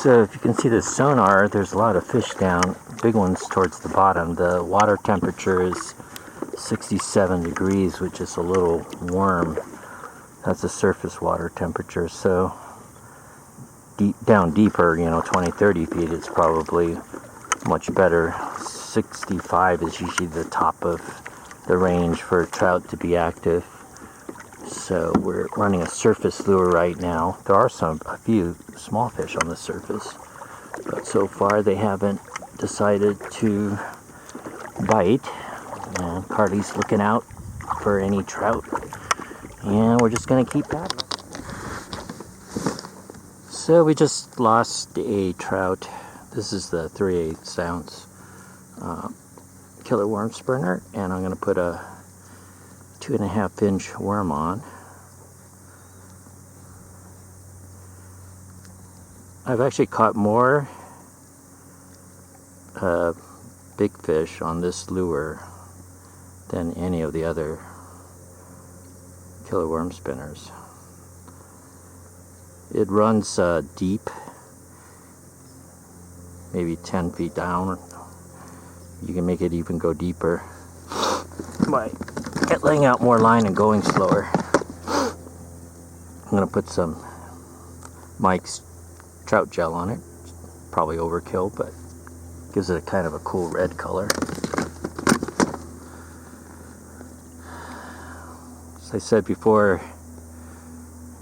So if you can see the sonar, there's a lot of fish down, big ones towards the bottom. The water temperature is 67 degrees, which is a little warm. That's the surface water temperature. So down deeper, 20, 30 feet, it's probably much better. 65 is usually the top of the range for trout to be active. So we're running a surface lure right now. There are a few small fish on the surface, but so far they haven't decided to bite. And Carly's looking out for any trout, and we're just gonna keep that. So we just lost a trout. This is the 3/8 ounce killer worm spinner, and I'm gonna put a 2.5 inch worm on. I've actually caught more big fish on this lure than any of the other killer worm spinners. It runs deep, maybe 10 feet down. You can make it even go deeper by letting out more line and going slower. I'm going to put some Mike's trout gel on it. Probably overkill, but gives it a kind of a cool red color. As I said before,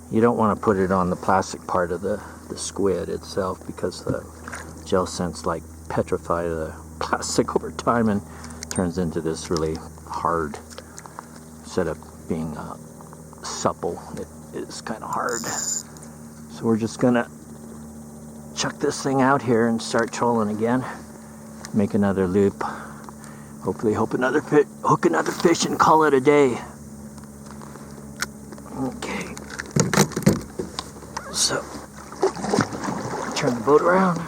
you don't want to put it on the plastic part of the squid itself, because the gel scents like petrify the plastic over time and turns into this really hard. Instead of being supple, it is kind of hard. So we're just gonna chuck this thing out here and start trolling again. Make another loop. Hopefully hook another fish and call it a day. Okay. So turn the boat around.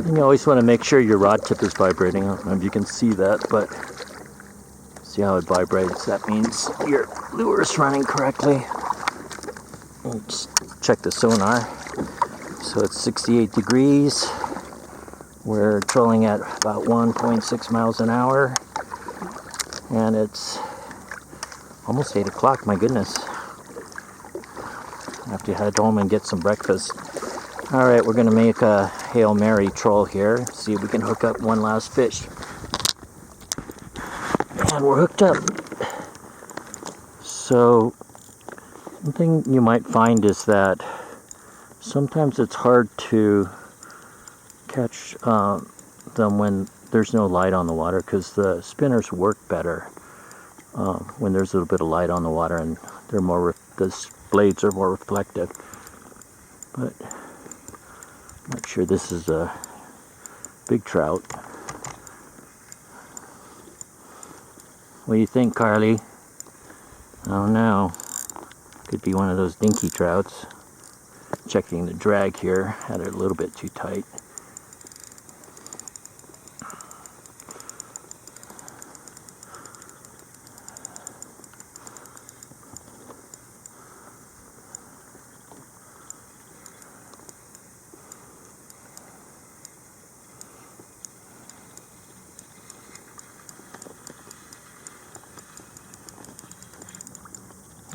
And you always want to make sure your rod tip is vibrating. I don't know if you can see that, but see how it vibrates. That means your lure is running correctly. And just check the sonar. So it's 68 degrees. We're trolling at about 1.6 miles an hour. And it's almost 8 o'clock, my goodness. I have to head home and get some breakfast. Alright, we're going to make a Hail Mary troll here. See if we can hook up one last fish. And we're hooked up. So, one thing you might find is that sometimes it's hard to catch them when there's no light on the water, because the spinners work better when there's a little bit of light on the water, and they're more the blades are more reflective. But I'm not sure this is a big trout. What do you think, Carly? I don't know. Could be one of those dinky trouts. Checking the drag here. Had it a little bit too tight.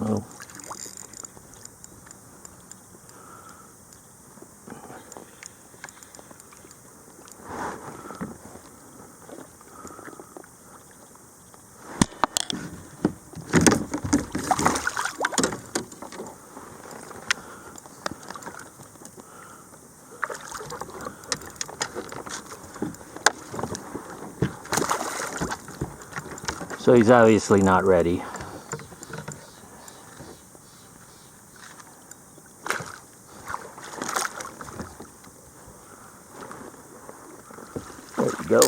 Oh. So he's obviously not ready. There we go.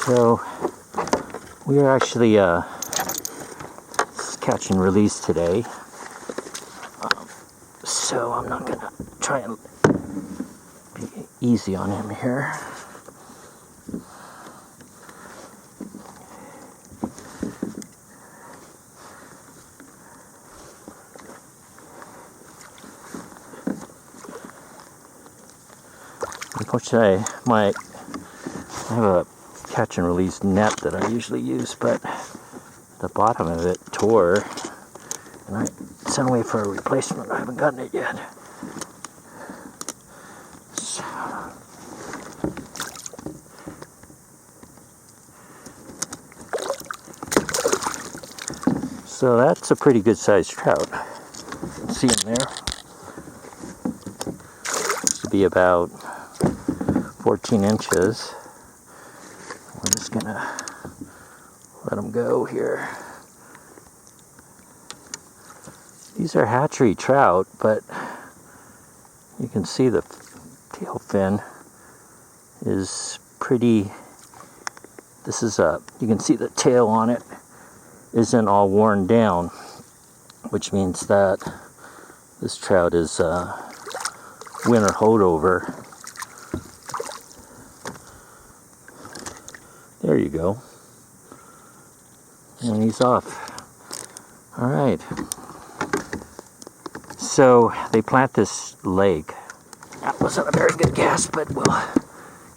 So we are actually catch and release today. So I'm not gonna try and be easy on him here. Unfortunately, I have a catch and release net that I usually use, but the bottom of it tore, and I sent away for a replacement. I haven't gotten it yet. So that's a pretty good sized trout. See him there? To be about 14 inches. We're just gonna let him go here. These are hatchery trout, but you can see the tail fin is pretty. This is you can see the tail on it isn't all worn down, which means that this trout is winter holdover. There you go. And he's off. All right. So they plant this lake. That wasn't a very good guess, but we'll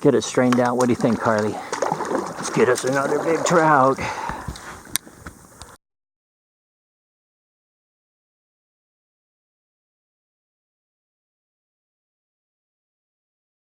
get it strained out. What do you think, Carly? Let's get us another big trout.